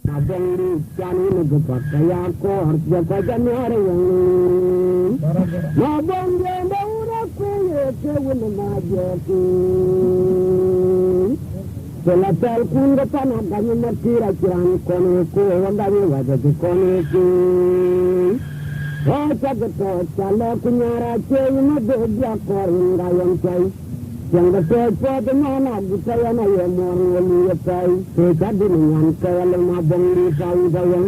Abang cani negeri kaya kor jaga januari yang abang dia dah kuye kewin majeti selatel kun depan adanya merkira kiran kono ko wandani wajah kono ki oh jaga calo kunyara cewin negeri kor ngayang cai yang betul dengan abu saya na yang orang lihat saya di dengan saya lemah bangli saya bayang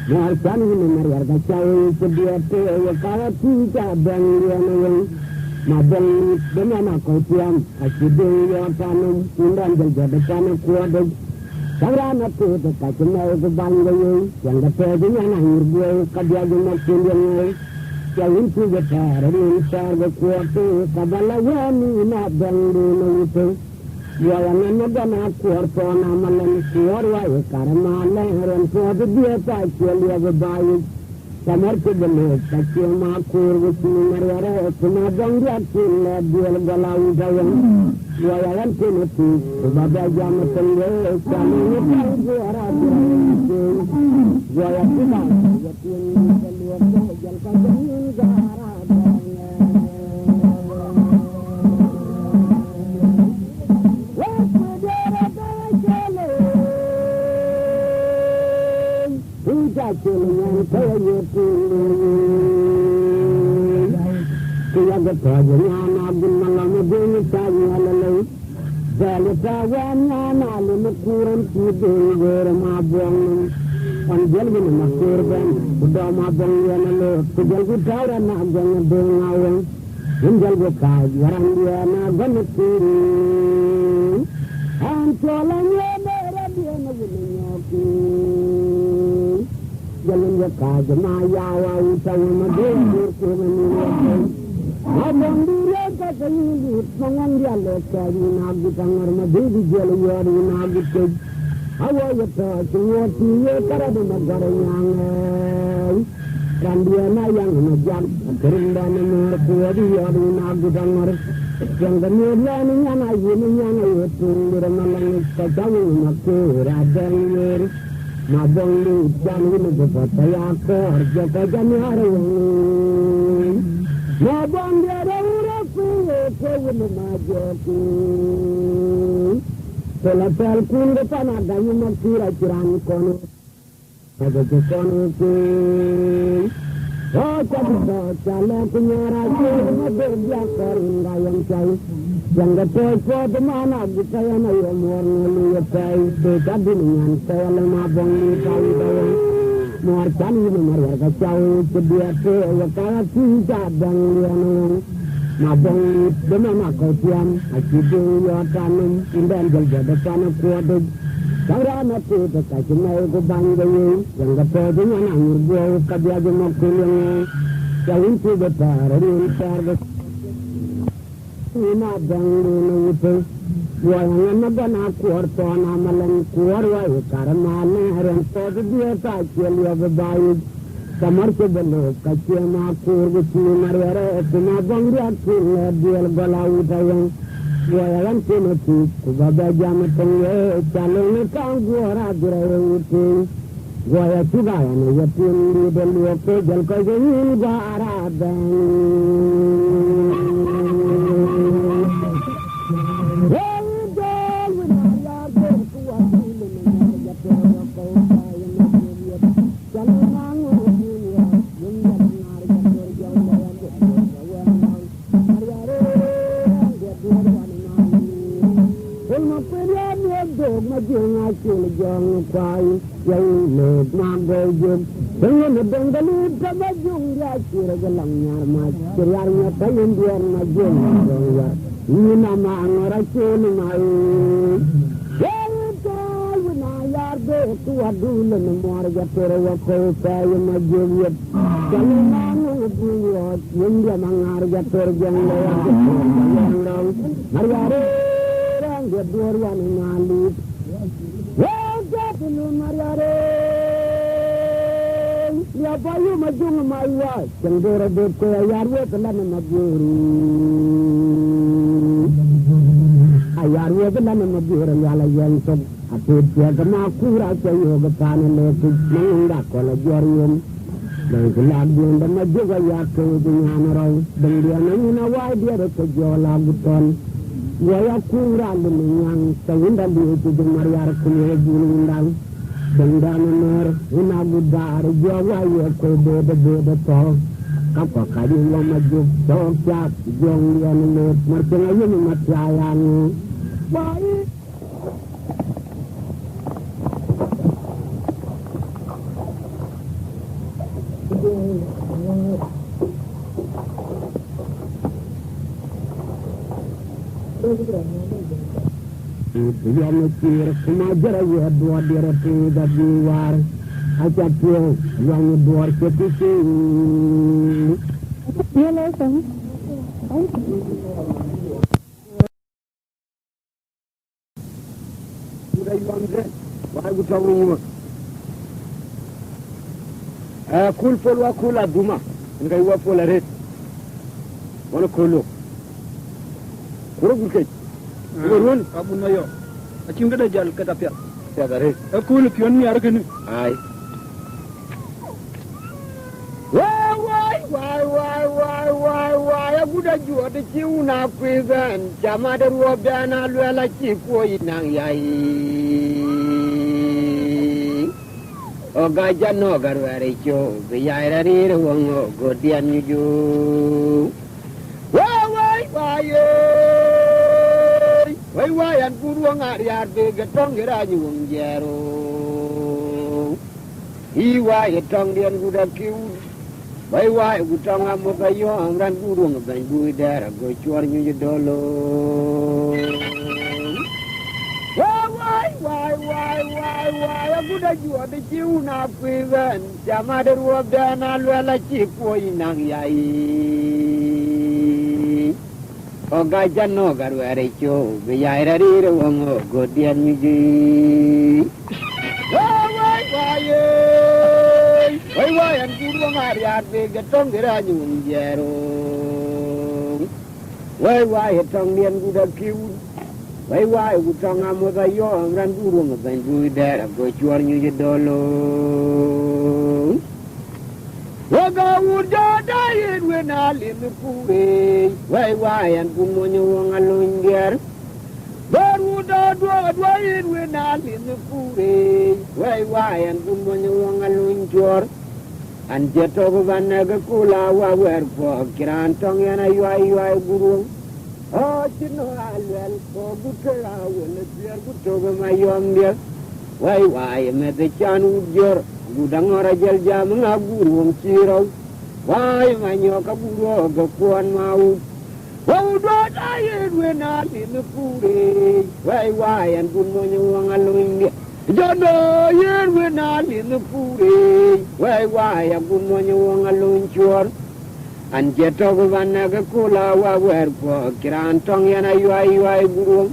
macam ini mereka saya sedia saya kalau tidak bangli yang mabangli dengan aku tiang asyik yang tanam undan jadi tanam kuat karena itu dekat cuma itu bangli yang betul dengan akhir dia kerja dengan sendiri yang itu betul ini saya kuat kabala wani na bangli itu yang mana nak kuat nama lain kuat wahai karena leheran kuat dia tak celia berbaik samar kebenar tak cuma kuat mereka cuma bangli celia dia galau jauh yang itu sebagai jamak tenggelam kami ini juara juara kita yang kedua jalan kami juara Jangan saya tiada kerana abang malam begini saya lalu saya tahunya malam kurang tidur bermabang panjang ini masuk ben sudah mabang yang lalu sejak kita orang abang bengawang tinggal bekas orang dia nagan kiri ancolanya merah dia nagunyaku jalan bekas maya wau tahu madur kemenuan abang dia kata ini pangan dia lekar nabi tangar madur jalan yari nabi tej awal itu semua dia kerana negara yang dan dia yang menjam kerana mereka dia nabi tangar yang kemudian yang itu bermalang kacau makur ada yang mabangli jangan lupa saya kor jaga januari mabang dia orang kuye kewin majeti selatel kun depan adanya merkira kiran kono ada kono ki oh calo kunyara cewin berbia korin gayang cai yang ketua mana kita yang ayam orang lihat saya dekat dengan saya lemah bangli kau tahu muarcan ini mereka jauh sedia saya kalau tidak bangli yang mabangli dengan aku tiam asyik dia tanam indah jadi tanam kuat karena itu dekat cuma itu bangli yang ketua dengan anggur buah kerja cuma kuliah yang itu betul ini saya ina bangli itu yang mana kuat nama lain kuat wahai karena leheran kuat dia tak celia berbaik samar kebenar kacau makur kecil mereka cuma bangli celia dia galau jauh yang itu sebagai jamak tenggelam calon kangguara itu gaya juga yang itu di dalam kerja kerja ini berada Jangan yang mampu dengan bengkali kebajung dia kira gelangnya mas kiriarnya kain dia majung ya ini nama orang cuma yang tahu nayar betul dulu nomornya terwakil saya majung ya kalau mana buat yang dia mengarga terjang yang lalu hari orang dia dua orang ngalit Belum mariare, ya bayu majung maiwa, cendera dek ayarwe telan majuri, ayarwe telan majuri yala yang sok Putya kama kura sayo gatane leku mangga kola jorium dan kelabun dan majuga yaku dengan rau dan dia nangina wai dia reka jola guton waya kura lenyang sawinda itu jemariar kunyere julundang dan danar ina budar jawa ya ko beda to kapka kadi wa majuk sokyak jong dia net marcenga yuni matayang bai yang mikir kemajar ya dua direti dari luar aja tuh yang dua ketisi ya lesang sudah yang baru tahu kul pol wa kula duma ngai wa pola ret wala kolo kurugul kay kurun abun mayo acim gada jal kata pia ya dare kul pion ni argan ai wai guda juwa da ciuna kwizan jama da ruwa bana lwala ci koyi nan yayi o gaja no garware cho biyaira rir wongo godian yuju wai an buru ngari arbe gatong gira nyung jero i wai tong dian guda kiu wai gutong amo kayo amran buru ngaban buidara go chuar nyu dolo wai aku dah jual di ciuna kuiban jama deruap dan alwala cipu inang yai o gajan no garu arecho biyai rari rongo godian miji wai an guru ngari arbe gatong geranyu jero wai tong dian guda kiu wai gutong amo kayo amran buru ngaban buidara go chuar nyu dolo waga urja dayen wenalin pure wai an pumonyo ngalunjer baru dua yen wenalin pure wai an pumonyo ngalunjor an jeto banaga kula wa wer po kirantong yana yai guru oh cino alwel ko gutera wala biar gutoba mayom dia wai mete chan ujor gudang ora jel jam ngagurung ciro wai manyo kaburo ga kuan mau wau do dayen wenali ne pure wai an pun monyo ngalung dia jodo yen wenali ne pure wai an pun monyo ngalung chor anje to bana ga kula wa wer po kirantong yana yai guru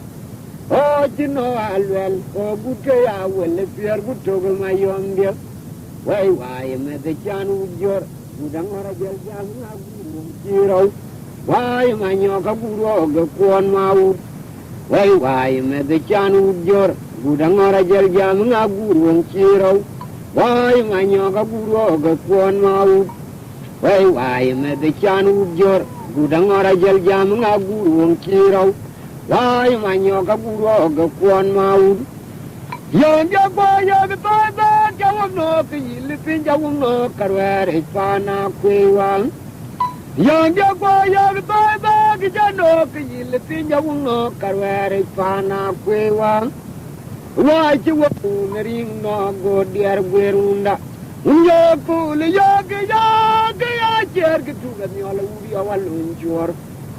o jino alwel o gute ya wele pier guto go mayom dia wai me de chanu jor udang ora jel jam na guru kiro wai manyo ka guru ga kuon mau wai me de chanu jor udang ora jel jam na guru kiro wai manyo ka guru ga kuon mau wai me de chanu jor gudang ora jel jam nga guru kiro wai manyo ka guru ga kuon mau yon ja ba ya ba jawam no pil pin jawam no karware pana kwewan yon ja ba ya ba jano pil pin jawam no karware pana kwewan wai chi wo ring no go diar gwerunda Unyo puli ya cher ke tu kan yola uri awal unjor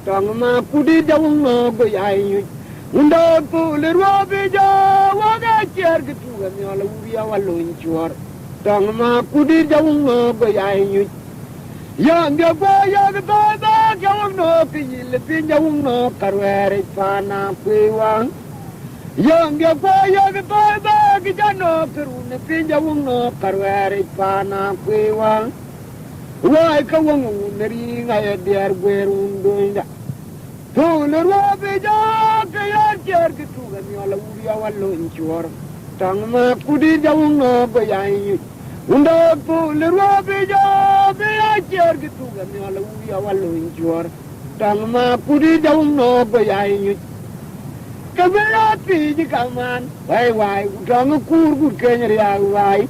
tang ma kudi jawung no go yayu unda puli robi ja waga cher ke tu kan yola uri awal unjor tang ma kudi jawung no go yayu yang dia ya jawung no pil pin jawung no karwere pana pewang yang dia ya jano perune pinja wongo karwere pana kwewang wai ka wongo neri ngaya diar gwerundonda to le robe ja ka ya cher ke tu ga mi ala uri awallo inchor tang ma kudi jawung no bayai unda pu le ro be jo be a cher gitu ga mi ala u ya walu injor tang ma kudi jawung no bayai kabela pi ji kaman wai tang kur kur kenyer ya wai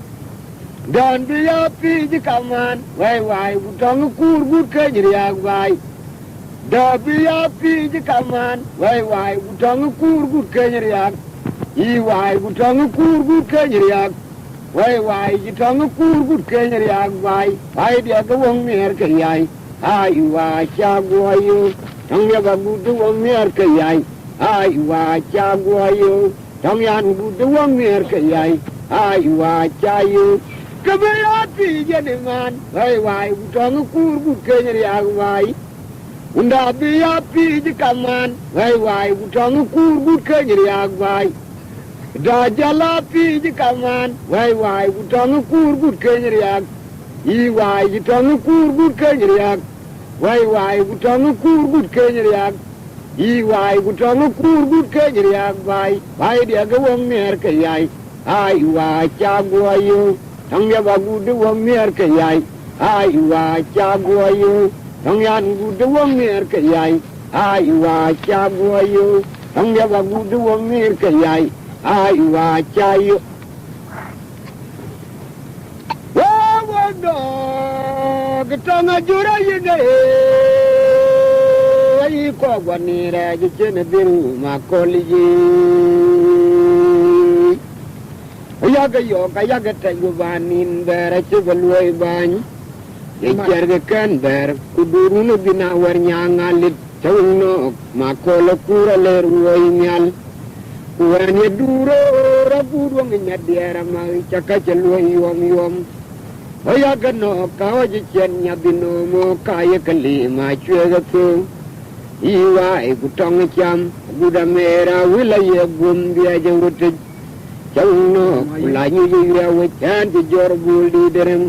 dan bi ya pi ji kaman wai tang kur kur kenyer ya wai da bi ya pi ji kaman wai tang kur kur kenyer ya I wai tang kur kur kenyer ya wai ji tang kur kur kenyer ya wai dia ga wong mer ke yai ai wa cha go yu tang ya ba bu du wong mer ke yai ai wa cha go yu tang yan bu du wong mer ke yai ai wa cha yu ka be ya ti je de man wai tang kur kur kenyer ya wai unda bi ya pi ji kaman wai tang kur kur kenyer ya wai da jala pi ji kaman wai tang kur kur kenyer ya I wai ji tang kur kur kenyer ya wai tang kur kur kenyer ya I wai tang kur kur kenyer ya wai dia ga wong mer ke yai ai wa cha go yu tang ya ba gu de wong mer ke yai ai wa cha go yu tang yan gu de wong mer ke yai ai wa cha go yu tang ya ba gu de wong mer ke yai ai wa cha yu wa do ga tang jura yi de ai ko gwa ni ra ji chen biru ma ko li ji ya ga yo ga ya ga ta gu ba nin ber che ga luoi ban ye cher ga kan ber ku duru no bina war nya ngalit chawung no ma ko la kura le ruoi nyal ku an ye duro ra bu do nya dera ma cha ka che luoi yom ya ga no ka wa ji chen nya bino mo ka ye ka li ma chue ga tu I wai ku tong cham gu da mera wila ye gum bia je wuti chawung no la nyu yu ya we chan ti jor bul di derem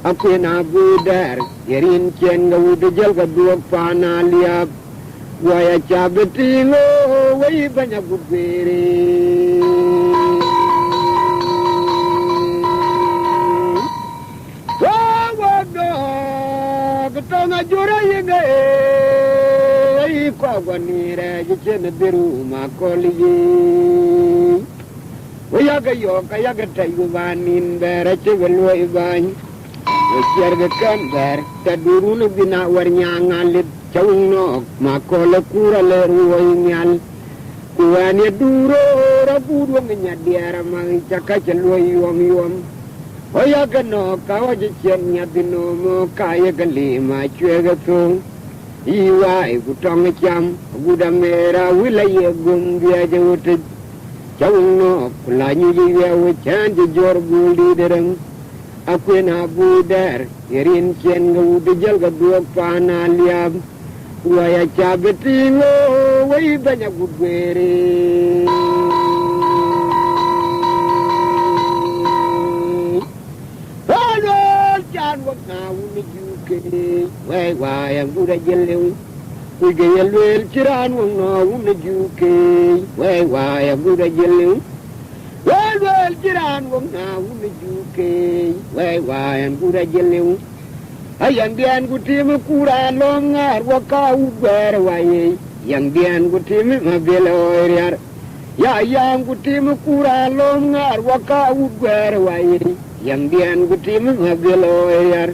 apena bu dar yerin chen ga wuti jel ga duok pa na liap waya cha beti lo wai banya gu bere wa do ga tong jura ye ga kwa gwa ni re ji chen biru ma ko li ji ya ga yo ka ya ga tai gu ba nin ber che ga loi ban ye cher ga kan ber ta duru no bina war nya ngalit chawung no ma ko la kura le ruoi nyal ku an ye duro ra bu do nya diara ma cha ka che loi yom ya ga no ka wa ji chen nya bino mo ka ye ga li ma chue ga tu I wai ku tong cham gu da mera wila ye gum bia je wuti chawung no ku la nyu ji ya we chan ji jor bul di derem akwena bu der yerin chen ga wuti jel ga duok pa na liab waya cha beti lo wai banya gu bere chan wa na wuni juke wai am gu da jelew ku ge yelwel chiran wa na wuni juke wai am gu da jelew yelwel chiran wa na wuni juke wai am gu da jelew ayang dian gu tim ku ra lom ngar wa ka u ber wai yang dian gu tim ma belo yar ya yang gu tim ku ra lom ngar wa ka u ber wai yang dian gu tim ma belo yar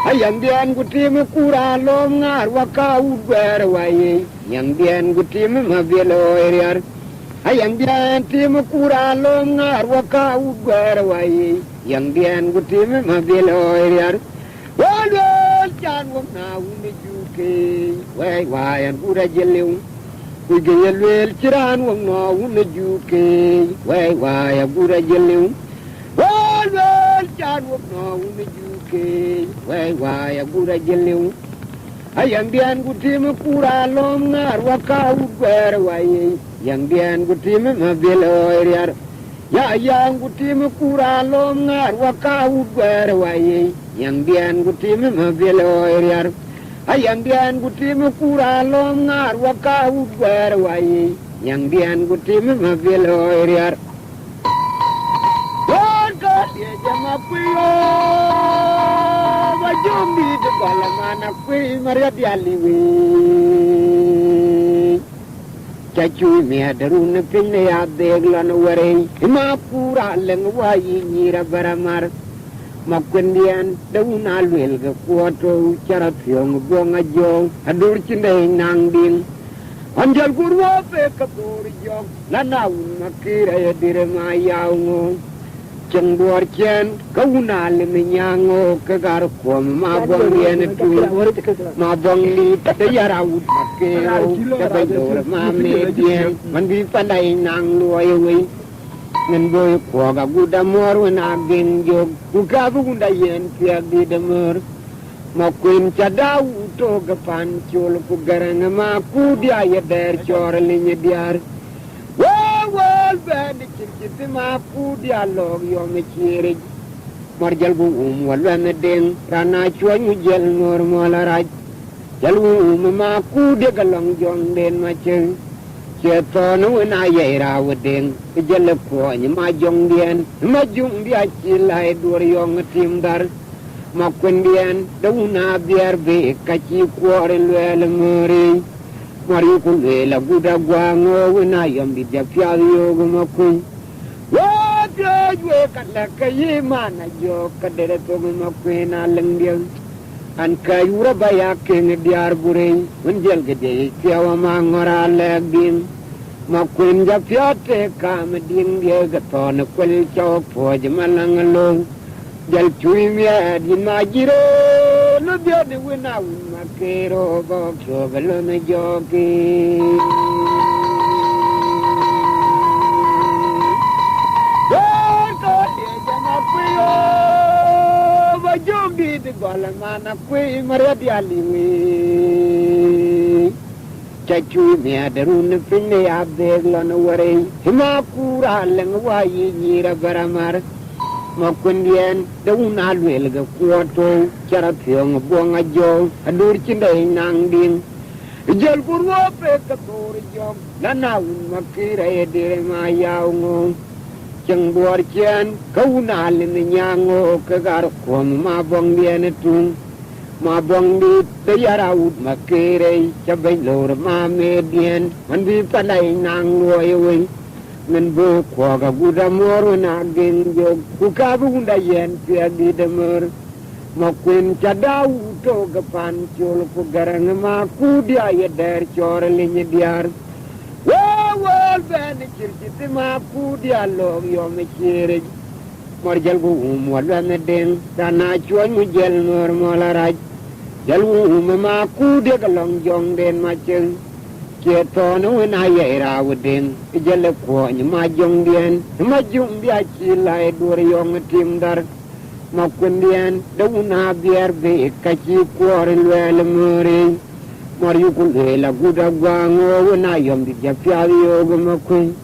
ayang dian gu tim ku ra lom ngar wa ka u ber wai yang dian gu tim ma belo yar ayang dian tim ku ra lom ngar wa ka u ber wai yang dian gu tim ma belo yar wal chan wa na wuni juke wai an ku da jelew ku ge yelwel chiran wa na wuni juke wai an ku da jelew wal chan wa na wuni juke wai an ku da jelew ayang dian ku tim ku ra lom ngar wa ka u ber wai yang dian ku tim ma belo yar ya yang ku tim ku ra lom ngar wa ka u ber wai yang dian ku tim ma belo yar ayang dian ku tim ku ra lom ngar wa ka u ber wai yang dian ku tim ma belo yar Nyok Akuei de Balamana Kui Maria Dialiwi Chachu me Darun Pinea Deglan away Mapura Lengwai Nira Baramar Makundian Dauna Wilga Quato Charapiong Bonga Jo Adurchinde Nangding Anjal Gurwa Pekapur Jog Lana Makira Direma Cheng buar chen kauna lemenyango kegar kom mabong yen tu mabong li tayara ut makero tabador mame dien mandi pandai nang luai wi ngen boy ko ga gudamor wana gen jog buka bunda yen piag di demor makuin cadau to gapan chul ku garang ma ku dia ye der chor linya diar Wal band kirkiti ma ku dialog yo me chiri marjal bu wala na den rana chuanyu jel nor mola raj jal bu ma ku de galong jong den ma chen che to no na ye ra wden jel ko ni ma jong den ma jung dia chi lai dur yong tim dar ma kun den do na biar be ka chi ko re le ngori Mario Kulela Buddha Guango when I am the Japiadio Makui. What did you like a yemana joke at the Tomaquina Lendian and Kayura Bayaking at the Arbure when Jelgade, Kiawamangora Legin, Maquin Japiate, Kamadin Yagaton, a quel chop for Jamalang alone. Del Chuimia di Magiro, no biode wina makero bokyo galone joki. Doko Nyok Akuei, bajumbi di Balamana Kui Maria Dialiwi. Chachu me darun pinne abdeglon away, Himapura lengwai Nira Baramar. Makundian dauna lwelga kuato charapiong bonga jo adurchinde nangding jel kurwa pekator jom lana makira edire ma yaungo cheng buar chen kauna linyango kagar kom ma bongdien tung ma bongdi tayara ut makire chabai lor ma medien mandi panai nang loywe men bo ko ga gudamor na gen jog ku ka bunda yen piagi demor makwin chadau to ga pan chol ku garang ma ku dia ye der chor linya diar wal ben kirkiti ma ku dia lo yo me chire morjal bu wala na den dana chuan mu jel nor mola raj jal ma ku de ga long jong den ma chen Kieto no na ye ra wudin jele ko ni ma jong dien ma jung dia chi lai dur yong tim dar ma kun dien do na bier be ka chi ko re le muri mor yu ku le la guda gwango na yom di ja pya yo go ma kun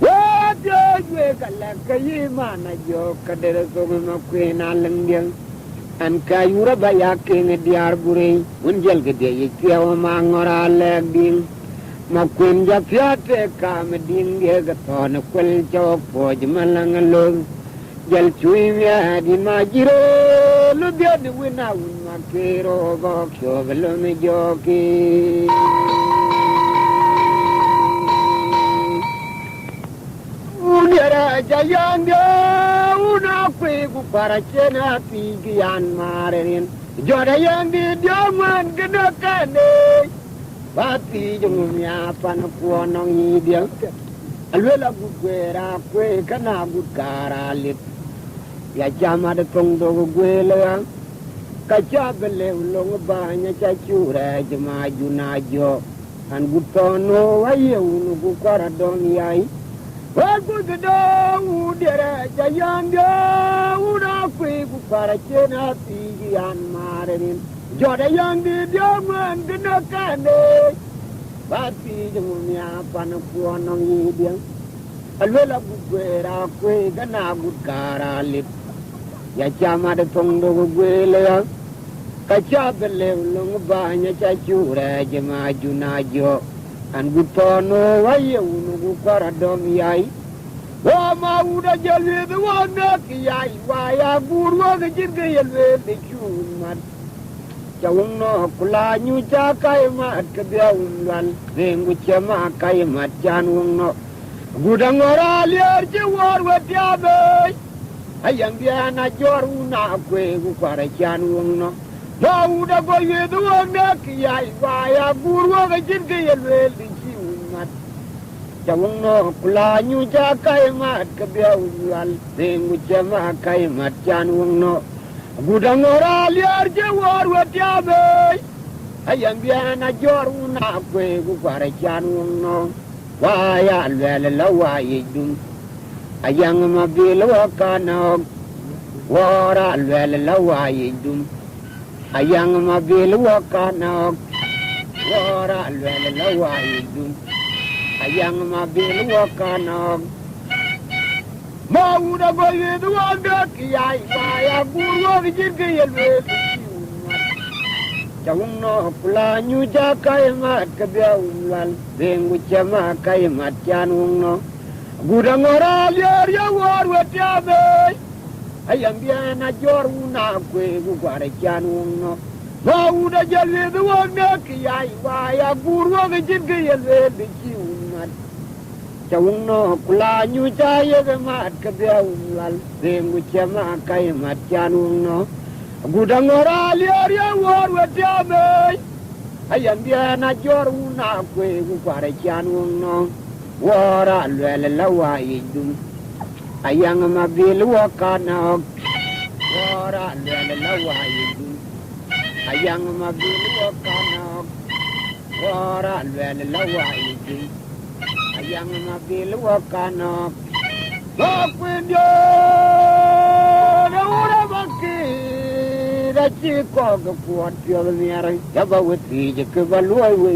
wa jo je ka la ka yi ma na jo ka de so ma kun na leng dien an ka yura ba ya ke ne diar bure un jel ge de ye kya ma ngora le ding Makwin Japiate Kamadin Gaton, Quel Job for Jamalangalong, Jel Chuimia di Magiro, Lubia the winner with Makero, Bokyo, Velone Joki. Udera Jayanga, Una Quibu Parachena, Pigian Marin, Jodayan did Yaman Gadakane. Bati jumnya panapuan nong idiang, alwela gugera kue kana gugara lit, ya jama de tong do gugela, kaca bele ulong banyak cacura jema junajo, an gutono waye unu gukara dong yai, wagu gedong udera jayanga udah kue gugara cena tigian marin. Joda yang di diaman genakane, bati jumnya panapuan nong idiang, alwela gugera kue gana gugara lip, ya jama de tong do gugela, kaca bele ulong banyak cacura jema junajo, an gutono waye unu gukara dom yai, وما ودا جلد وانا كياي وايا بورو جيرغ يلوي بيچومات jawno kula nyu cha kai mat kebiaun wal rengu chama kai mat chan wongno gudang ora liar je war watiabe ayang dia na jor una kwe gu kwara chan wongno dauda go yedu wona kiyai waya burwo ga jirge yelwe lichiumat jawno kula nyu cha kai mat kebiaun wal rengu chama kai mat chan wongno gudang ora liar je war watiabe ayang dia na jor una kwe gu kwara chan wongno waya lwele la waye dum ayang ma bil wakano wara lwele la waye dum ayang ma bil wakano wara lwele la waye dum ayang ma bil wakano mauda go yedu wanda kiyai waya burwo jirge yelwe jawno kula nyu ja kai mat kebiaun wal rengu chama kai mat chan wongno gudang ora liar ya war watiabe ayang dia na jor una kwe gu kwara chan wongno mauda jalwedu wanda kiyai waya burwo jirge yelwe bichiunmat jawno kula nyu ja yega mat kebiaun wal rengu chama kai mat chan wongno gudang ora liar ya war watiabe ayang dia na jor una kwe gu kwara chan wongno wara lwele la waye dum ayang ma bil wakano wara lwele la waye dum ayang ma bil wakano wara lwele la waye dum ayang ma bil wakano bakwendio na ura bakki da chi ko ga puat pyo niar ya ba wati je ke ba luai we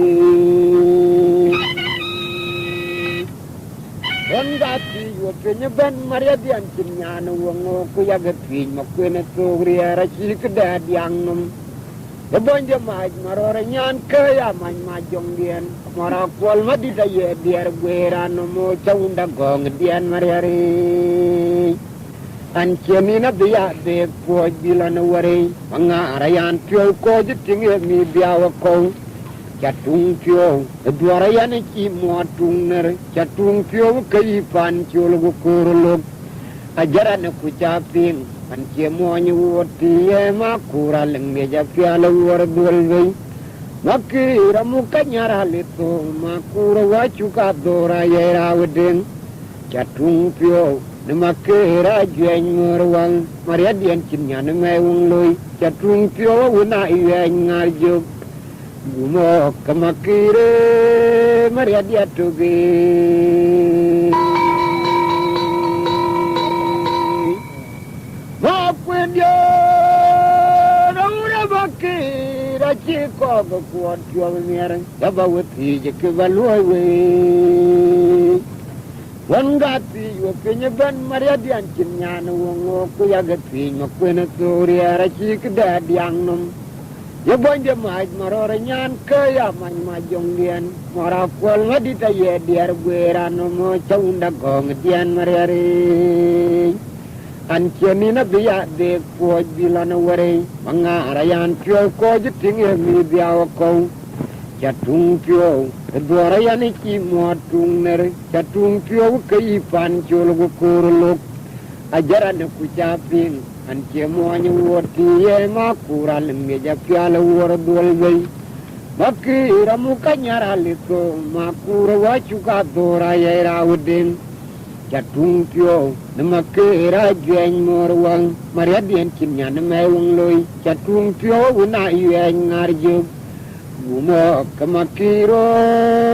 Wangati yo penya ban maria dian cinyana wongo ku ya ga tin ma ku na to riara chi ke da diang num da bonje maj marore nyan ke ya man ma jong dien mara kwal ma di da ye dier gwera no mo chaunda gong dien maria ri an chemi na biya de po bila no wari anga arayan pyo ko ji tinge mi biya wa ko chatung pyo duara yan chi mo tung ner chatung pyo kai pan chul gu kuruluk ajara na ku chapin an che mo nyu ti e ma kura leng me ja pya lo war dul ve makira mu kanyara le to ma kura wa chu ka dora ye ra wden chatung pyo na makira jeng morwang maria dian chin nya na me wung loi chatung pyo una ye ngar jo Gumo kamakire maria dia tuge ma kwendio na ura bakira chiko go kwat yo mier ya ba wati je ke baloi we wangati yo penye ban maria dia chinyana wongo ku ya gati ma kwena toria ra chik da diang num ya bonje maj marore nyan ke ya man ma jong dien mara kwal ngadi ta ye diar gwera no mo chaunda gong dien mariare an cheni na biya de ko bilana ware manga arayan pyo ko jiting ye mi biya ko chatung pyo dwara yani ki mo tung ner chatung pyo ke pan chul gu kuruluk ajara na ku chapin an che mo nyu woti ye ma kura lenge ja pyala wor dol ve makira mu kanyara lito ma kura wa chuka dora ye rauden chatung pyo na makira jeng mor wang maria dien kinya na me wong loi chatung pyo una ye ngarjo gumo kamakiro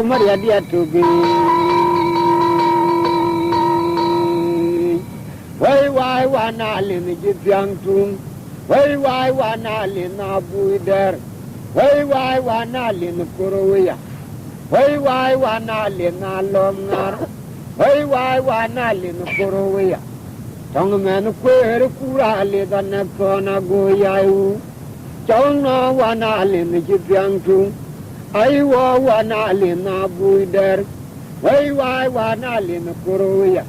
maria dia tubi Wai wai wana lin jityang tung, wai wai wana lin abuider, wai wai wana lin kuruya, wai wai wana lin alomngar, wai wai wana lin kuruya. Tong men kwer kura le dan kona goyau, chong na wana lin jityang tung, ai wa wana lin abuider, wai wai wana lin kuruya.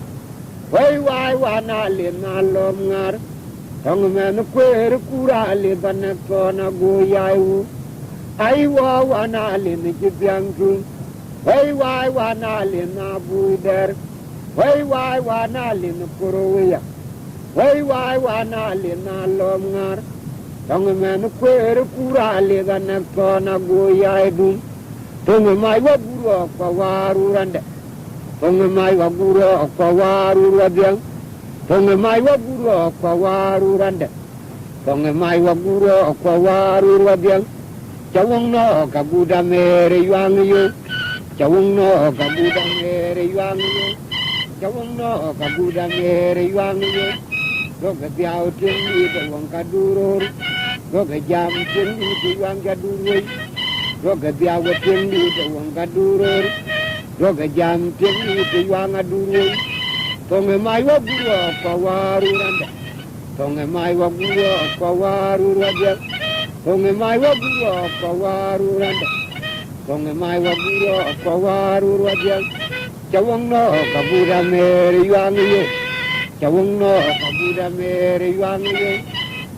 Wai wai wana le na lom ngar tong men kwer kura le ban ko na go yai ai wa wana le ni jibyang tu wai wai wana le na buider wai wai wana le na kuroya wai wai wana le na lom ngar tong men kwer kura le ban ko na go yai du tong mai wa buro ko waru rande tong mai wa buro ko waru radyang tong mai wa buro ko waru rande tong mai wa buro ko waru radyang chawong no ka buda mere yuang yu chawong no ka buda mere yuang yu chawong no ka buda mere yuang yu go ga biao tin ni de wong ka duror go ga jam tin ni de yuang ka duroi go ga biao tin ni de wong ka duror go ga jam tin ni de yuang ka duroi tong mai wa buro ko waru randa tong mai wa buro ko waru raja tong mai wa buro ko waru randa tong mai wa buro ko waru raja chawong no ka buda mere yuang yu chawong no ka buda mere yuang yu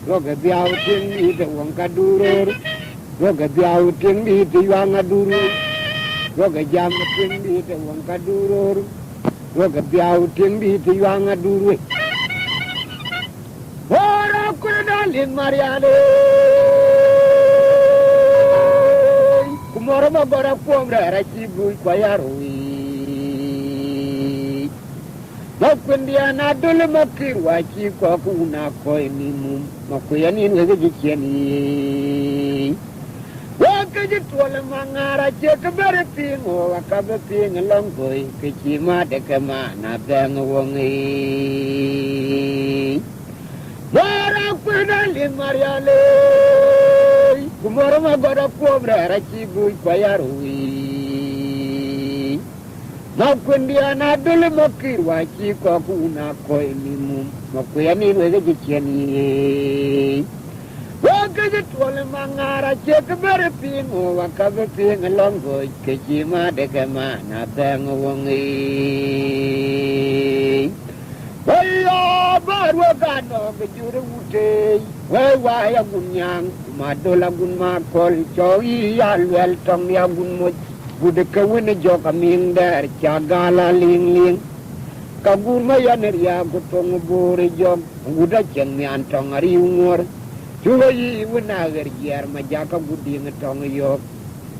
go ga biao tin ni de wong ka duror go ga biao tin ni de yuang ka duroi go ga jam tin ni de wong ka duror go ga biao tin ni de yuang ka duroi ora ku dalin mariale kumoro ma gora pomra ra chi bui kwa yarui ma kundia na dole ma kirwa chi ko kuna ko ni mum ma ku yani ne ga jikiani wa ka ji tole mangara che ka bare pingo wa ka be ping long koi ke chi ma de ka ma na bang wongi ora ku dalin mariale kumoro ma gora pomra ra chi bui kwa yarui ma kundia na dole ma kirwa chi ko kuna ko ni mum ma ku yani ne ga jikiani wa ka ji tole mangara che ka bare pingo wa ka be ping long koi ke chi ma de ka ma na bang wongi Waya barwa gano bejuru ute waya gunyang madola gun ma kol choi alwel tong ya gun mo bude kawene joka ming der chagala ling ling kabur ma yaner ya gutong bore jog guda cheng mi antong ari ngor chuyi wona ger yer ma jaka gudi ngatong yok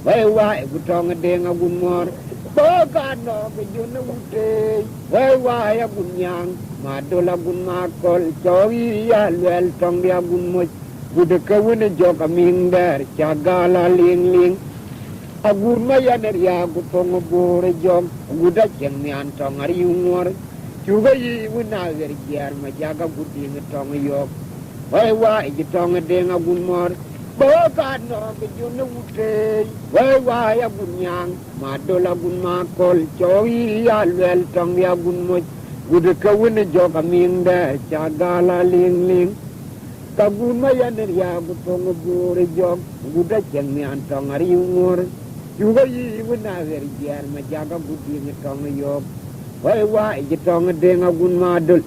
waya gutong de ngagun mor Bogano bejuna ute waya gunyang madola gun ma kol choi alwel tong ya gun mo bude kawene joka ming der chagala ling ling agur ma yaner ya gutong bore jog guda cheng mi antong ari ngor chuga yi wona ger yer ma jaga gudi ngatong yok waya gitong de ngagun mor Bogano bejuna ute waya gunyang madola gun ma kol choi alwel tong ya gun mo bude kawene joka ming der chagala ling ling kabur ma yaner ya gutong bore jog guda cheng mi antong ari ngor chuga yi wona ger yer ma jaga gudi ngatong yok waya gitong de ngagun ma dul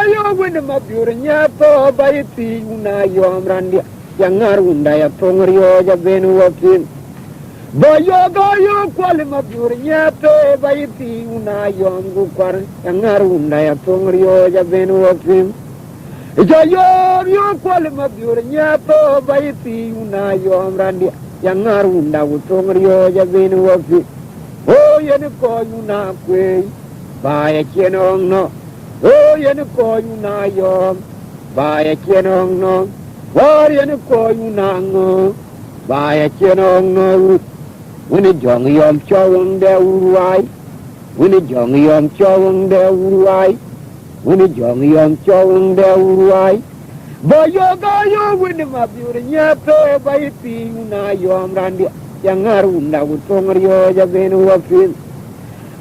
yo wena ma biurnya to baiti una yom randia yang arunda ya tongrio ja benu wakin boyo goyo kwale ma biurnya to baiti una yom gukwar yang arunda ya tongrio ja benu wakin yo kwale ma biurnya to baiti una yom randia yang arunda tongrio ja benu wakin oh yene ko una kwe ba ya chenong no Oh, yen ko yu na yom ba ya chenong no war yen ko yu na ngo ba ya chenong no wini jong yom chawang de uruai wini jong yom chawang de uruai wini jong yom chawang de uruai ba yo ga yo wini ma biur nya pe ba iti na yom randi yang arunda utong ryo ja benu wafin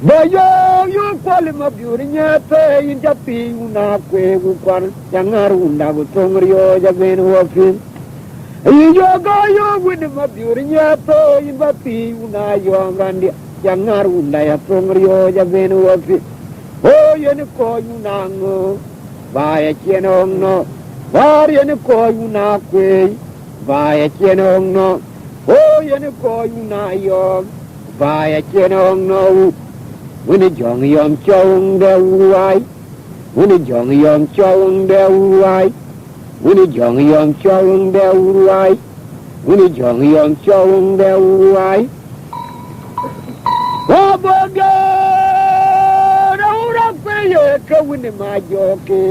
Bayo yo kwale ma biurnya te inja pi una kwe gukwan yang arunda utong ryo ja benu wafin Iyo ga yo wini ma biurnya te inja pi una yom randi jangar undaya pongrio ja benu wapi o yen ko yunango baya chenong no war yen ko yunakwe baya chenong no o yen ko yunayo baya chenong no wini jong yom chong de uai wini jong yom chong de uai wini jong yom chong de uai wini jong yom chong de uai o boga ra ura pe ye ka wini ma joke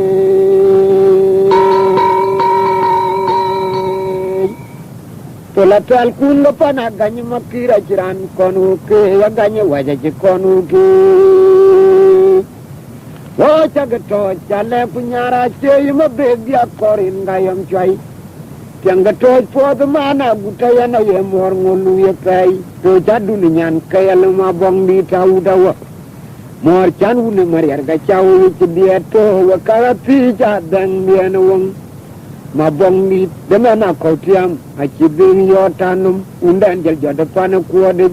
tola tal kun lo pana ganyi makira jiran konu ke ya ganyi waja ji konu ke o chaga to chale punyara che ma bebi akorin gayam chai tianga to po de mana gutaya na ye mor ngolu ye kai to jadu ni nyan kayal ma bong di tau dawa mor chan uni mariar ga chau chi dia to wa kala pi ja dan dia no ma bong ni de na ko tiam a chi bin yo tanum undan jel jada pana ko de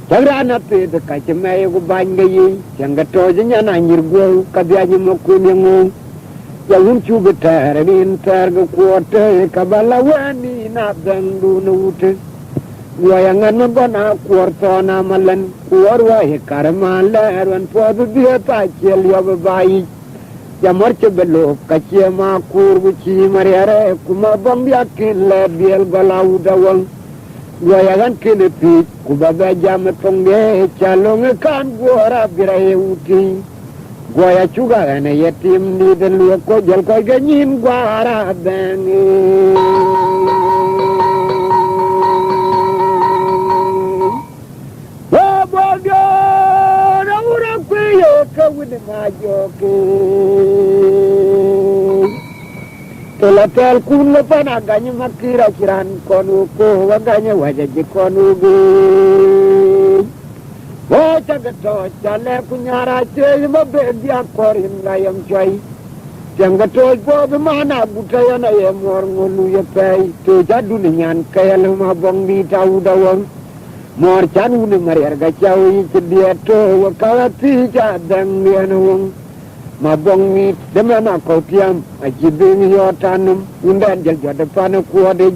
jagrana pe de ka che me go ban ga yi tianga to nya na nyir go ka bia ni mo ko ni ngo ya un chu betar ni tar go ko te ka bala wani na dan du no te wa ya ngan go na ko to na malan ko wa he karma la ran po du dia ta chel yo bai ya morche bello kachie ma kurbu chi mariare kuma bom ya kille biel galau dawang goya gan kille pi kubabe jam tonge chalong kan gora birai uti goya chuga ene yetim ni de lu ko jel ko ganin gwara beni wa boga na ura kuyo ka wini ma joke tola tel kun lo pana ganyi makira kiran konu ko wa ganyi waja ji konu ge o chaga to chale kunyara che ma bebi akorin gayam chai changa to po de mana butaya na ye mor ngolu ye pai to jadu ni nyan kayal ma bong di tau dawang mor chan uni mariar ga chau yi chi dia to wa kala ti ja dang dia no ma bong ni de na ko tiam a chi bin yo tanum undan jel jada pana ko de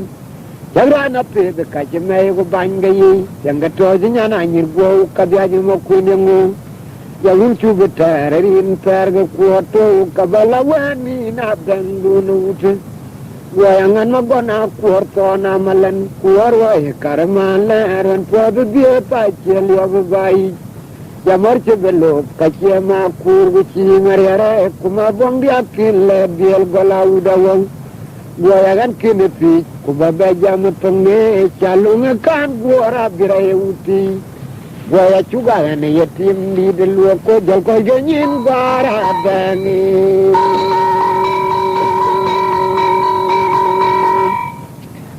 jagra na pe de ka chi me go ban ga yi janga to ji nya na nyir go ka bia ji mo ku ni ngo ya un chu betar rin per ga ko to ka bala wani na dang du no te wayangan magona kuarto na malan kuarwa he karma laran podu dia pa chel yo bai ya morche bello kachia ma kurgu chi mariare kuma bong dia kille biel galau dawang wayangan kine pi kubabe jam tonge chalung kan gora birai uti waya chuga ne yetim ni de lu ko jol ko genin gara bani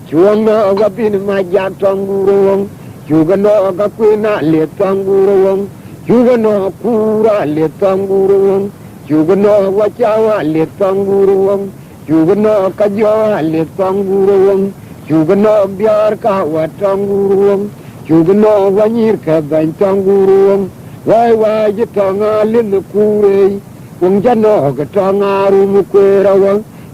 chuang no ga bin ma ja tangurong chuga no ga kwina le tangurong chuga no kura le tangurong chuga no wa chawa le tangurong chuga no ka jo le tangurong chuga no biar ka wa tangurong chuga no wa nyir ka ban tangurong wai ji tanga lin kure wong ja no ga tanga ru mu kwera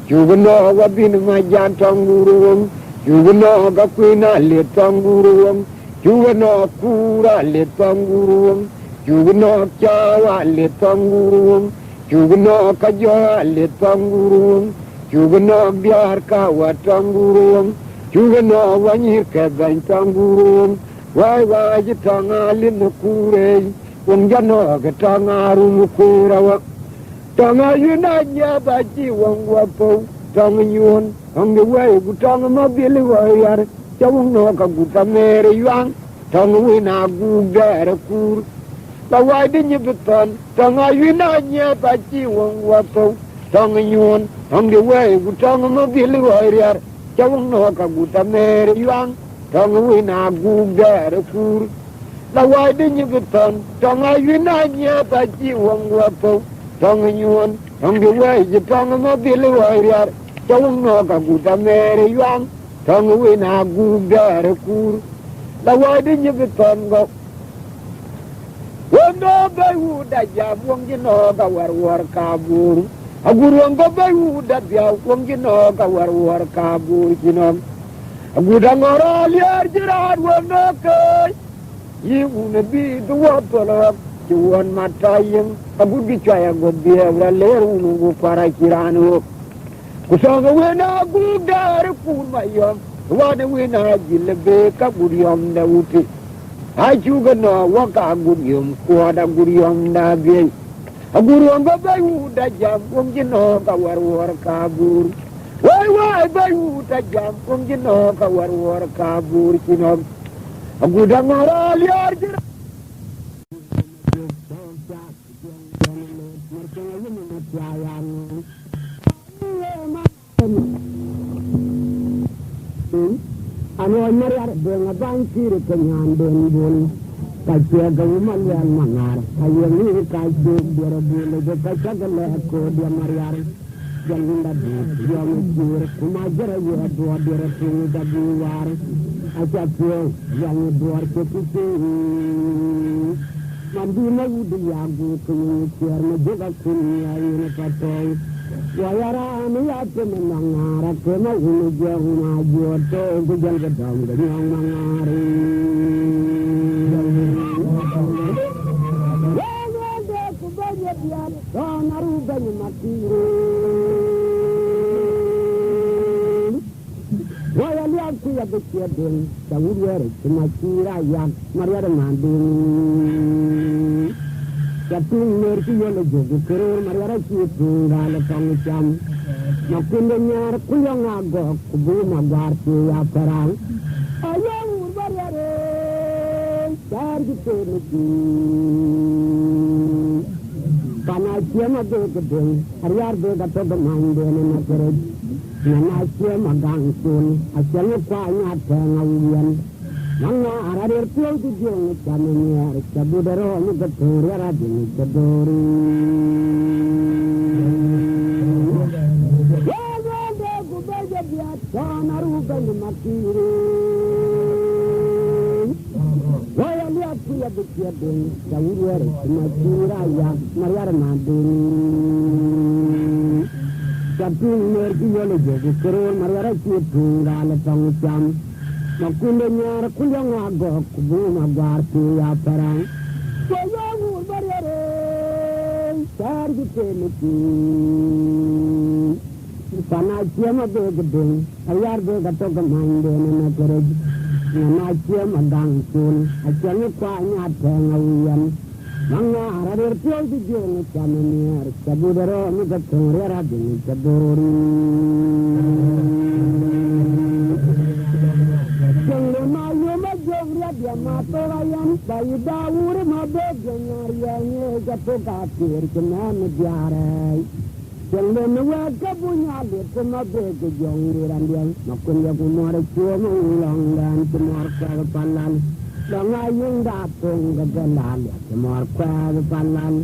chuga no wa bin ma ja tangurong chuga no ga kwina le tangurong chuga no kura le tangurong chuga no chawa le tangurong chuga no ka jo le tangurong chuga no biar ka wa tangurong chuga no wa nyir ka ban tangurong wai ji tanga lin kure wong ja no ga tanga ru mu kura wa tanga yuna nya ba ji wong wa po tanga yun ang way gu tanga ma bili wa yar chawung no ka gu ta mere yang tanga wi na gu gare kur la wai de ni beton tanga yuna nya ba ji wong wa po tanga yun ang way gu tanga ma bili wa yar chawung no ka gu ta mere yang tanga wi na gu gare kur la wai de ni beton tanga yuna nya ba ji wong wa po tanga yun ang way ji tanga ma bili wa yar chawung no ka gu ta mere yang tanga wi na gu gare kur la wai de ni beton go no bayu da jam wong jino ka war kabur agurong go bayu da biaw wong jino ka war kabur jino agudang ora liar jirat wono ke yiune bi do wapala juan matayeng agudi chaya go biawla leru nu para kirano kusanga wena gudar kun mayom wana wena jilbe ka gudiyom da uti ajuga no waka gudiyom kuada gudiyom da be agurong go bayu da jam wong jino ka war kabur wai bayu da jam wong jino ka war kabur kino agudang ora liar jira ano nyariar benga bankir kenyan den bol kacya gawumalyan mangar kayeni kacya dera bol je kacya gale ko dia mariar jalinda du yom jur kumajara yo do dera tu da buwar acha pyo yang duar ke pitu mandina udu yagu ku kiar me juga kunya ine patoy wayara anu yate menangara kena unu jeng maju to gujal gedang genyang mangari wayade ku bayat ya naru bani matiru wayali aku ya bekiadeng tawuere kumakira ya mariara manding Katung merki yolo jogu kerur mariara cipu gala pangcam makunde nyar kuyang agok kubu magarti ya perang ayang urbariare sargi tenuki panachia madu gedeng hariar de gato bemande nena kerej nanachia magangsun asyalnya kwanya tengawian Manga aradir piau tujuan kaminya cabudero mukatur aradin kadori. Ya ada kubaja biat sanarugan makiri. Waya lihat punya bikiat deng kawir makira ya mariar madin. Tapi mergi yolo jogu kerun mariara cipu gala pangcam. Makunde nyar kuyang agok kubu magarti ya perang sayang urbariare sargi tenuki panachia madu gedeng ayar de gato gemande nena kerej nanachia magangsun asyalnya kwanya tengawian manga aradir piau tujuan kaminya cabudero mukatur aradin kadori dia matorayan bayi dawur mabeg nyarianye jatuh kafir kena mediarai jangan wega punya lihat mabeg jongiran dia makun ya kumar cuma ulang dan kumar kepalan dangayung datung kegelan ya kumar kepalan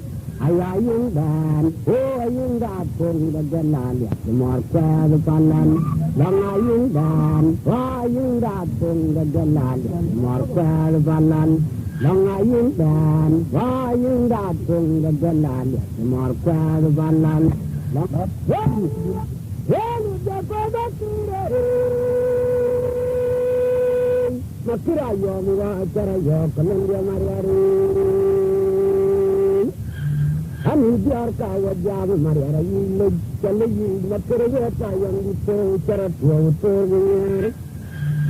ayayung dan ayung datung kegelan ya kumar kepalan dangayung dan ayung datung kegelan ya kumar kepalan dangayung dan ayung datung kegelan ya kumar kepalan makira yo mira cara yo kanan dia mariari Ani biar kau jam mariara ini caleyi makira yo tayang itu cara tua utur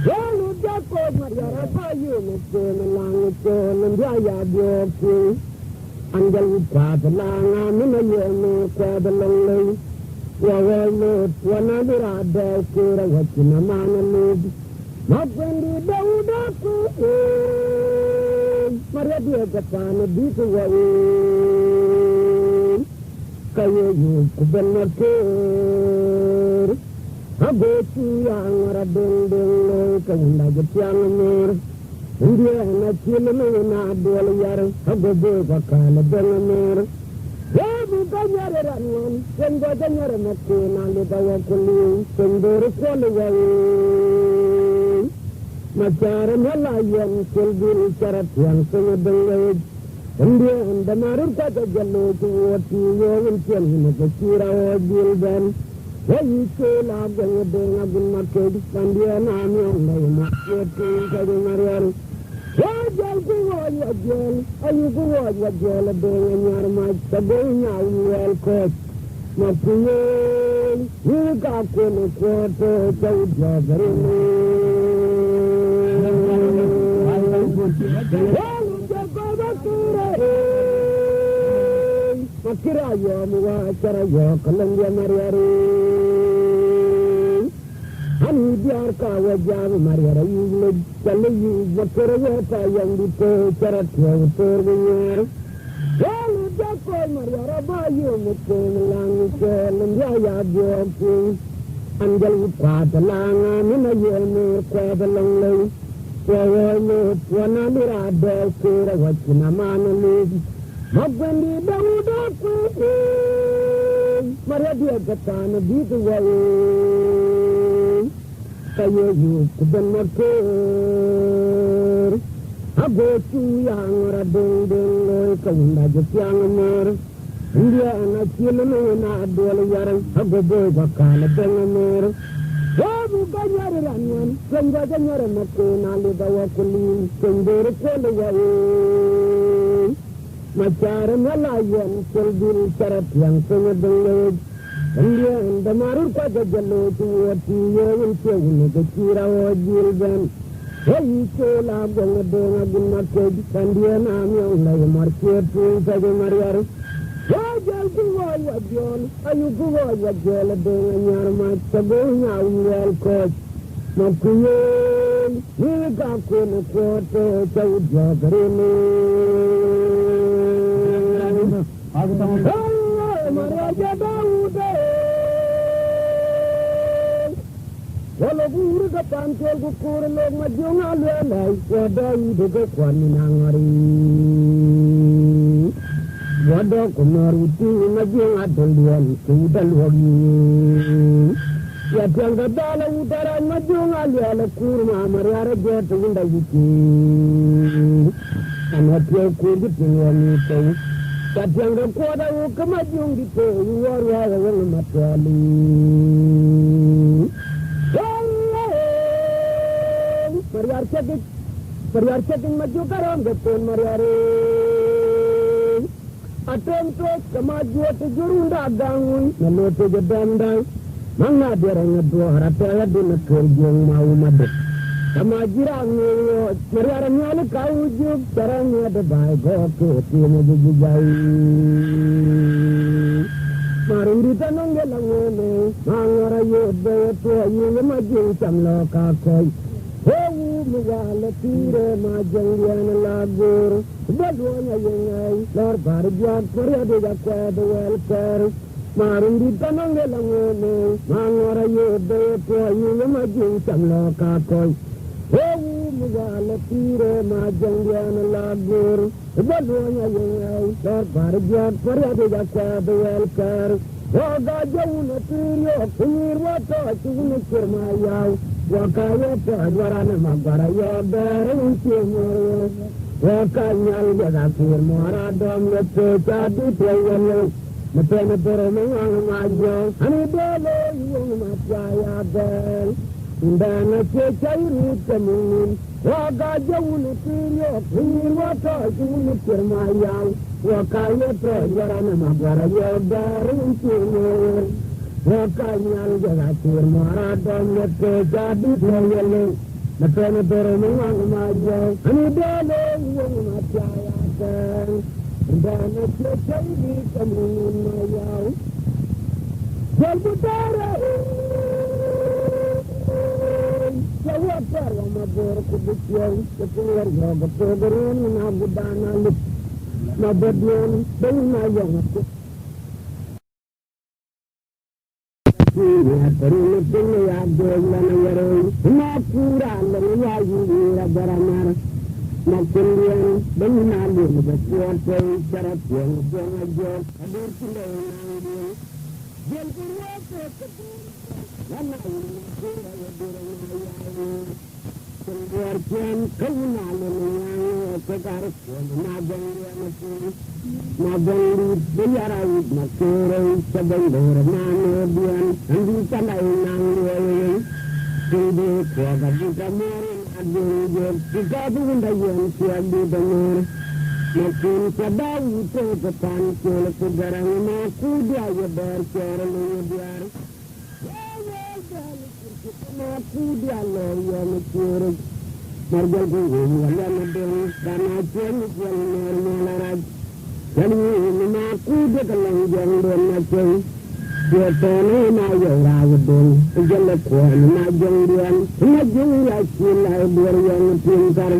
lalu jago mariara bayu itu melang itu menjaya bioki anjal upadananga menayemu kadalai wawalu wana dirada kira wacina mana lud mapendi daudaku maria dia kapana bitu wai kayu kubenaker abetu yang radeng deng kanda jetiang mer India na chile na dol yar agobe bakala deng mer Yabu kanyare ranon sengo kanyare makke na le dawa kuli sendor kolwai Macara melayan kelbir carat yang sengo dengay Indian the Maru Kata Jallo to what you will tell him the Kira or Gilben. When you say love the day of the market, and the Anami on the market to Marian. Why don't you watch your jail? Are you go watch your jail a day and your might the day now well coach? Not to you, you got a quarter to Makirayo, Muakarayo, Columbia Mariari. Honey, Biarka, Wajam, Mariara, you live, Kali, Makirayota, young people, Charatio, Servier. Well, Jacko, Mariara, by you, Mr. Lang, and Yaya, Joking, and Wut Pathuyith, Mina, quite a long way. One other adult, watching a man live. Magwendi Dauda Maria Katana beat away. Kayo couldn't not care. I go too young or a ding like a young mare. India and a children and a dollar. I go boy, what kind of thing. Oh, Ganyarian, when Ganyar and McCain, I live our colleagues, can they recall away? Macharan Alayan, Silbil Sarat, young son of the lake. India and the Maru Kata Jallo to what you will say, the Kira or Gilben. Hey, you say, love on the day of the market, and the Anami on the market to Maria. Why don't you watch your jail? Are you go watch your jail a day and your might the day now well coach? Not to you, you got a quarter to Well, we got Pantel to pour a leg, my young allies, what do you do? One in Hungary. What do you do? My young adult, to the log. Yet, young the dollar would have my young allies, Kurma, Maria, get to win the weekend. And what you could get in your meeting. That younger quarter will come at you, you are rather well materially. For your checking Majuka on the phone, Mariare. Attempt to come out you to Jurunda down, the note to the band. Manga bearing a door, a pair of dinner to young Maumade. Kamajira, Mariara Nalika, you surround at the by God to the Jai. Marita Nangela, Mangara, you bear to you, imagine some local. Oh, Mugala, Tire, Majangian, Lagur, but one a young Lord Barja, Korea, the welfare. Marita Nangela, Mangara, you bear to you, imagine some local. Oh, Mugala, Tire, Majangian, Lagur, but one a young Lord Barja, Korea, the welfare. Oh, God, you what thought you will kill my yow. Wakaya Padwarana Magara, your bearing Timor. Wakanya Yagakir Mora Dom, the Peta, the Player, the Penapero, Majo, and a belly, you must bell. And then a church I read the moon. Oh, God, you will kill your clean water, you will kill my yow. Wakaya Padwarana Magara, your bearing Timor. Wakanya Yagakir Mora Dom, the Peta, the Player, the Penapero, Majo, and a belly, you must bell. And then a church I read the moon, my yow. Jawab I'm a board to be young, the poor yoga program, and I would down lip. My bedroom, then my young. Warkian Kaunal Pegar Nabang Biara Makere Sabandor Nanabian and the Tanay Nang Kwaga Morin Adu Chicago and the Yan Siabi the Moor Makin Sabau take a pan kill to Garana Kudia Yabar Charlie Biar Kudia Lawyer Mature Margaret Yamadan Kana Chen Maraj Kani Kudia the Langan Nature Yatone na Yawadon Jalakwan Najandian Najula Chila Burian Tinkar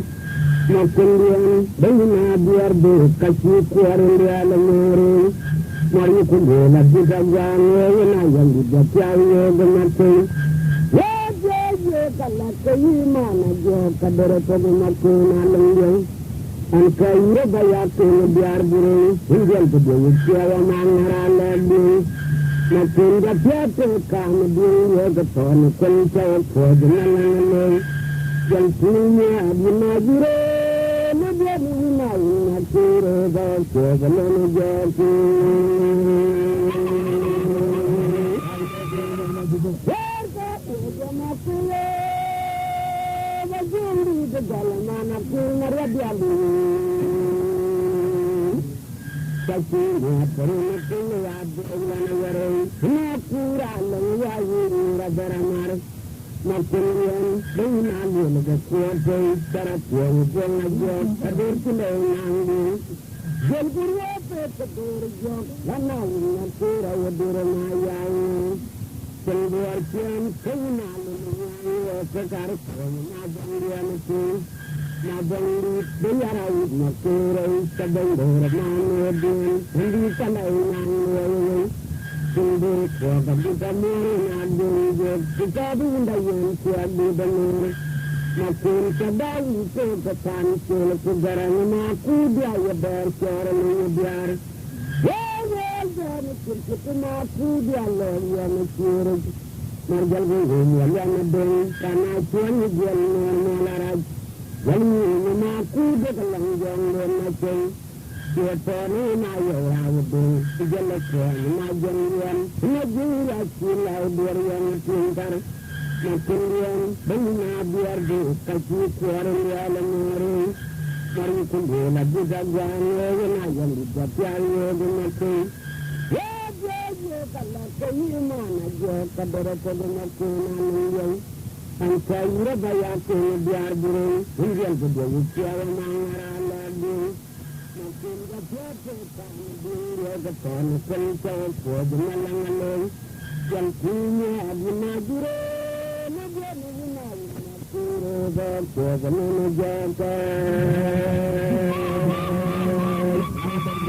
Makundian Bena Biardo Kashi Quarandia Lamore Marikula Bitagan Nayan Jatayo the Mate Kalakayimana Kadarato Makuna Langan and Kaira Bayako Biarburu Indian to do with Sierra Mangara Lady Matinga Piato Kam doing the Tony Quinto for the Nalan Jalpunia Abinagure Nabina Nature for the Lanajan. The Galamana Puna Rabiabu Sakina Perina Abdulana Napura Lawayu Rabaramar Napurian Benani the Quarter Sarapio Jonajo Adurtile Nangu Jelguru Petador Lana Napura Wadurana Silverkian Kuna Pegar Nabandian Nabangi Biara Makura Sabandor Nanodin and the Sanay Silver Quaga Bitamur Nadu Picadu in the Yen Siabi the Moor Makun Sabau take the pan kill to Garana Kudia Yabar Charlie Biar. Kita Kudia Lawyer Mature Margal Yamadon Kana Chuan Jan When Kudia the Langan Mature Yatoni Nayo Jalaka Najan Najura Chila Burian Tinker Makurian Bena Biardo Kachi Quaran Yalamori Marikundela Budagan Nayan Japiayo the Mature Kalakayimana Kadarato Makuna and Kaira Bayako Biarburu, Indian to do with Sierra Mangara Ladu, Makinga Piato Kanu, the Pon, Quinto for the Malangalo, Jalpina Abinagure, Nagamina, Nakuro, for the Munajaka.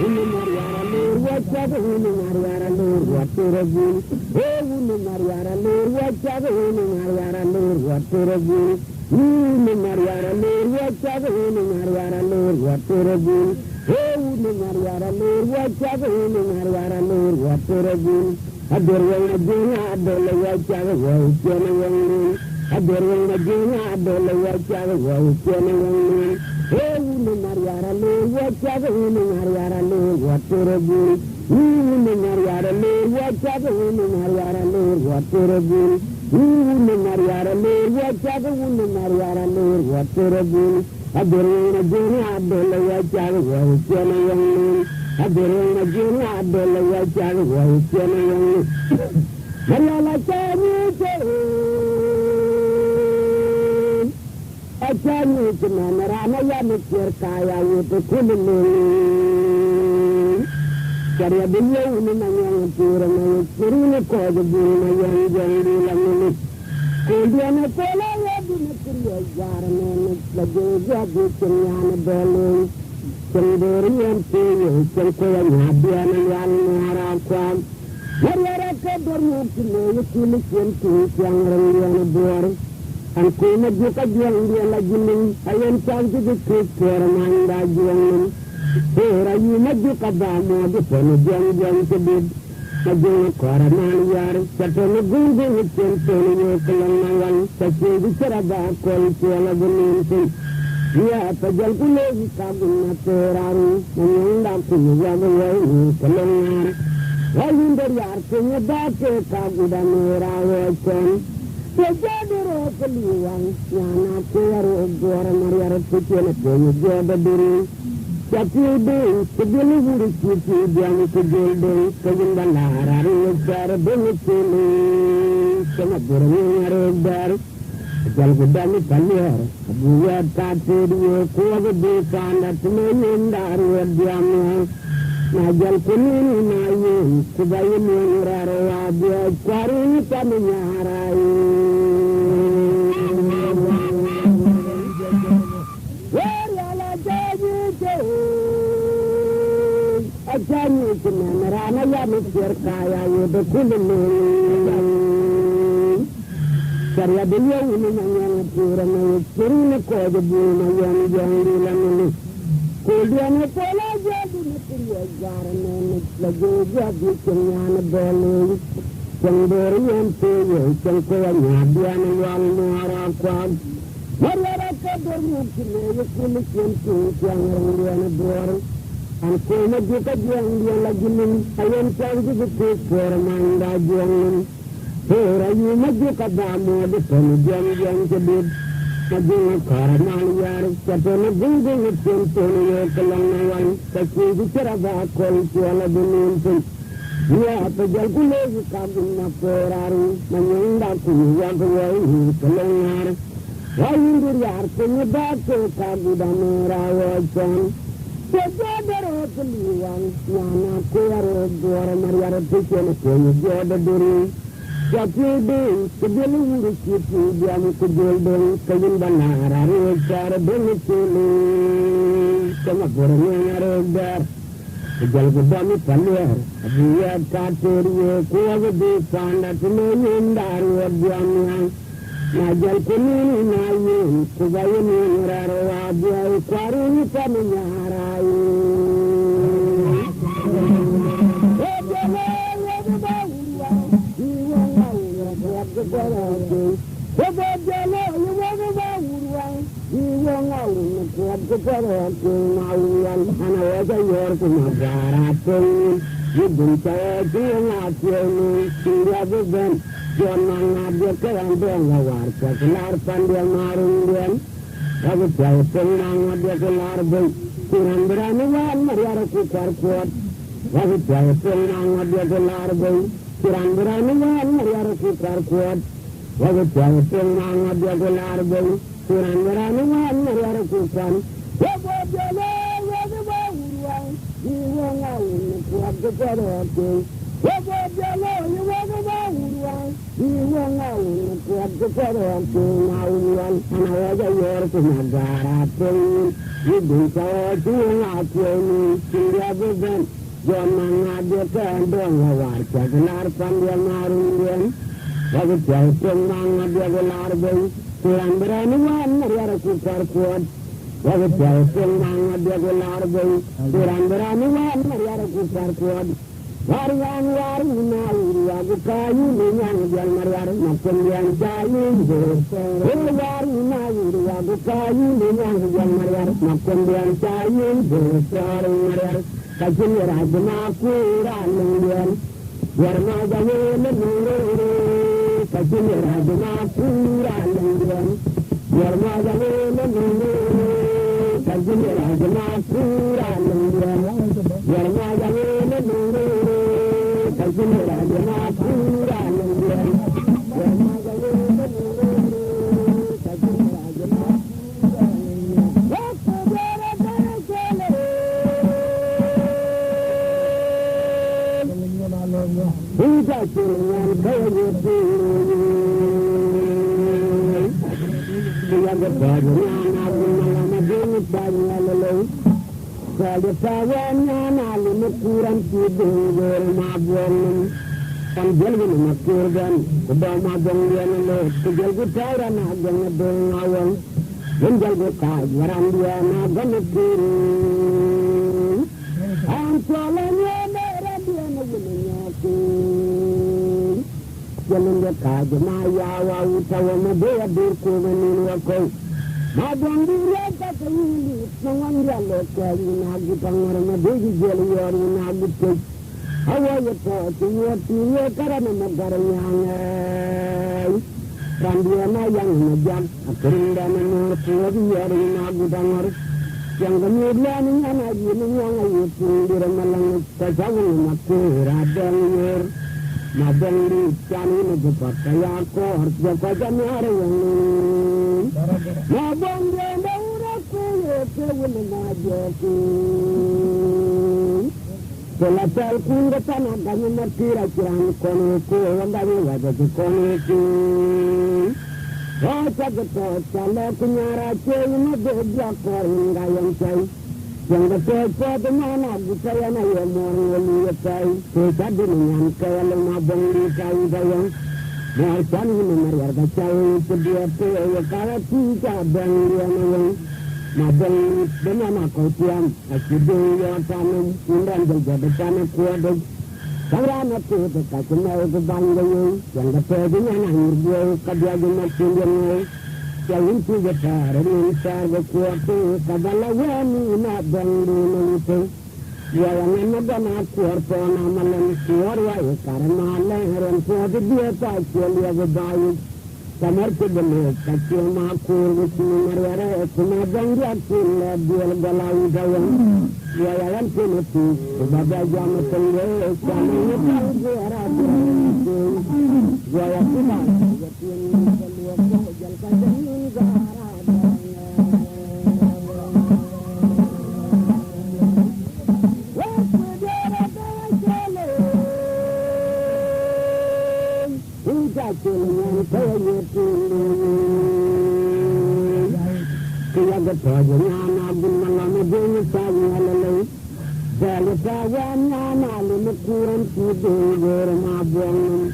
Mariara Lur, what's Mariara Lur, what to review? Mariara Lur, what's Mariara Lur, what to review? Mariara Lur, what's Mariara Lur, what to review? Mariara Lur, what's Mariara Lur, what to review? Adorway Juna, Adola, what's Jenny, Adorway Juna, Adola, what's Jenny. Mariara Lur, what's Mariara Lur, what to review? Mariara Lur, what's Mariara Lur, what to review? Mariara Lur, what's Mariara Lur, what to review? Adorina Juna, Adola, what's Jenny, Adorina Juna, Adola, what's Jenny. Mariala Achani Manarana Yamikir Kaya with the Kululu Kariabiyo Nayan Pura, Purina Koda Buna Yan Lamini Kudiana Kola Yabina Yaran, the Joja Bukariana Bellu, Sandorian Pay, Sankoya Nabiana Yan Narakam, Mariara Kabaru to know Kulikin to Yang Bor. And Kuma Juka Juan Lagin, I went down to the creek for a man. Here I you Majuka Bamo, the Pony John to bid. Majung Koraman Yar, Satana Gundu, Tony, Kalangan, Sachi, Saraba, Kol, Kuala Bunin. Ya, Pajalpule, Kabin, Terari, Munda, Kuyawa, Kalangan. While in the yard, can you back a Kabudan, Rawa, the Jadder of the Liwan, Yana, Kura, Gora, Maria, Putin, Joba Duri. Chapter days, the delivery city, Diana to Gilday, Kevin Banara, Sarabini, some of the Ring there. Jalgadani Palier, we had started with Kuava Day Fan at the main in Daru Diana. Najal Kunin, Nayu, Kubayan, Rara, Quarin, Tamiyara. Ajani Rana Yamir Kaya with the Kulin. Saria de Young Pura, Purina Koda Buna, Young Lamini. Kudiana Pola Jadi, Garan, the Goja, Kiana Belly, Sangori and Pay, Sankoya, Diana Yan, Quad. What I said, the Kulikin, Young Board. And so much you could young Lagin, I am trying to take for a mind I join. Here are you, Majukadamo, the Tony Young to bid. Majuna Karamania, Satana Gunga, Tony, Kalana, Saki, the Sarava, Kol, Kuala Bunin. We are the Jalgule, Kabin, Ferrari, Manunda, Kuyawa, Kalana. Why in the yard, can you back to Kabudamera, Watson? The Jadder of the Liwan, Yana, Kura, Gora, Maria, Putin, Joba Duri. Chapter days, the delivery city, Diana to Gilday, Kevin Banara, Sarabini, some of the Ring there. The Jalgadani Palier, we had started with Kuava Day Fan at the main in Daru Diana. Najal Kunin, Nayu, Kubayan, Rara, Quarin, Tamiyara. Jalan dia kaji maya wa utawa mabaya dirku manin wakau. Mabang dia kata ini nangan dia lekar inagi pangar mabegi jeli yor inagi tek. Awalnya tiya tiya karena negara yang Randiana yang ngejam akhirnya menurut dia inagi pangar. Yang kemudian yang lagi yang itu di ramalan tajawul makir adangir. Mabang di cani nejupat kaya kor jaga nyareng. Mabang di daura kuye kewul najoki. Selesai kunga tanah kami merkira kirang kono ku wandami wajah kono ku. Raja betul cale kunyara cai mabega kor hingga yang cai. Yang betul dengan aku saya na yang orang lihat saya dengan kaya lama bangli kaya bayang macam ini mereka cai sedia ya kalau tidak bangli yang mabangli dengan aku tiang aku dia tanam undan jadi tanam kuat karena itu dekat kenal ke bangli yang betul dengan angin dia kerja dengan sendiri Jauhin tiga hari ini sarga kuat kabalawan ina bangdu nunggu. Yang mana nak kuat nama lansiar wai karena leheran kuat dia tak celia berbaik. Kamar kedua kacil makur bismi mariara cuma bangga cila dia galau gawang. Yang penting sebagai jam tengah kami tahu juara Yang kita yang kedua jalan Tiada pajanya nabun malam bunyi sawi halalai. Jali sawana nalu kurang tidur bermabung.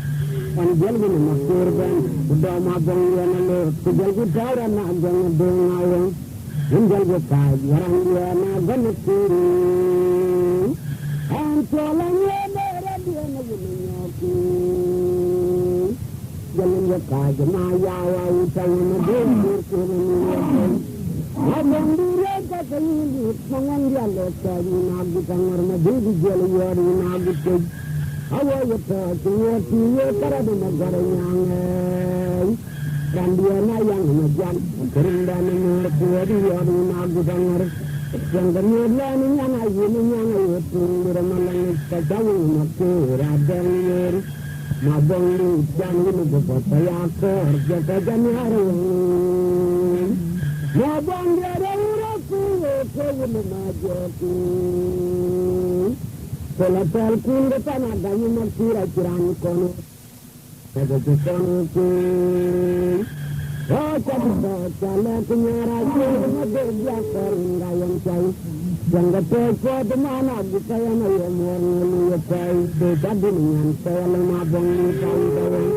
Panjal gini makur dan udah mabung yang lalu. Sejal kita nak jangan dengawang. Hinjal kita jarang dia nak ganti. Ancolanya merah dia nak menyoki. Jalan kita jemaya wau tahu nadur kurang. Abang dia kata ini mangan dia lekar nabi kangar mabudi jeli yor nabi tek. Awal itu tiya karena negara yang Randiana yang ngejam kerenda menurut dia nabi kangar. Yang kemudian yang itu di ramalan tajawul makir adangir. Mabang di jangan lupa saya kor jaga nyareng. Mabang dia daura kuye kewul najoki. Selesai kunga tanah kami merkira kirang kono. Ada kono ku. Raja betul cale kunyara cai mabega kor hingga yang cai. Yang betul dengan aku saya na yang orang lihat cai. Dekat dengan saya lama bangli kau kawin.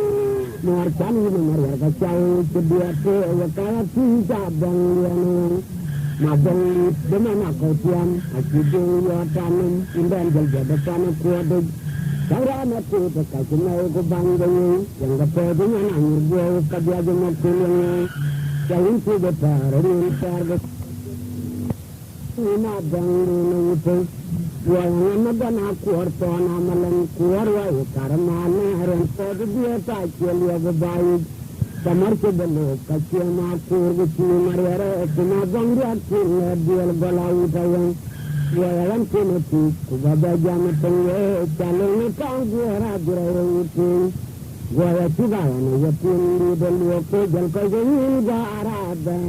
Macam ini mereka cai sedia ya kalau tidak bangli mabangli dengan aku tiang aku dia tanam undan jadi tanam kuat. Karena itu dekat kenal ke bangli yang betul dengan angin dia kerja dengan tulangnya. Jauhin tiga hari ini sarga ina bangli nunggu. Yang mana nak kuat nama lain kuat wai karena leheran pada dia tak celia berbaik. Kamar kedua kacil makur bismi mariara cuma bangga cila dia galau tayang. Yang penting kubaba jam tengah calon juara juara itu. Gua juga ni pun di dalam kerja kerja ini garadan.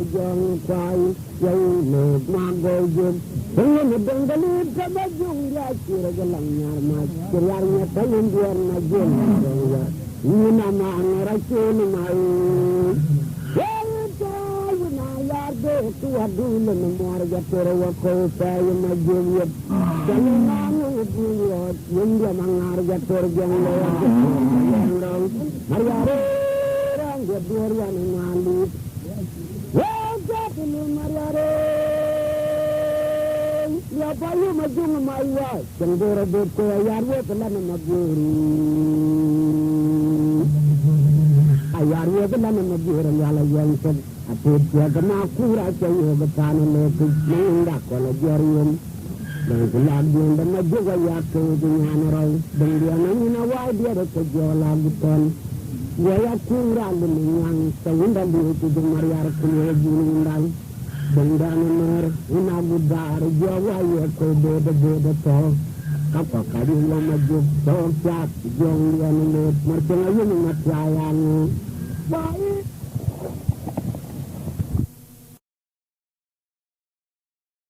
Jong kai yang nak magojem, dengan benggali kabajung dia kira gelangnya mas, kiranya tangan dia najem dia, ini nama angara cuni mai. Yang tahu naya de tu adul na mor ga toro wa ko pa ma jewet dal na no buyo yende mangar ga tor jeng lo mariare rang ga dor ya na lu wa ga ni mariare ya bayu ma jung mai wa cendora de ko yar we pala na maburi ayar we pala na maburi yala yang sen atur dia kena kura cayo betana leku menginda kola jarium dan gelap dia dan juga ya ke dengan orang dan dia nanya wai dia ada kejola beton dia ya kura dengan sehingga dia itu mariar kuliah jindang dan dia nomor ina budar jawa ya ke beda to apa kali lo maju to siap jong dia nulut mercengaya mengatayang baik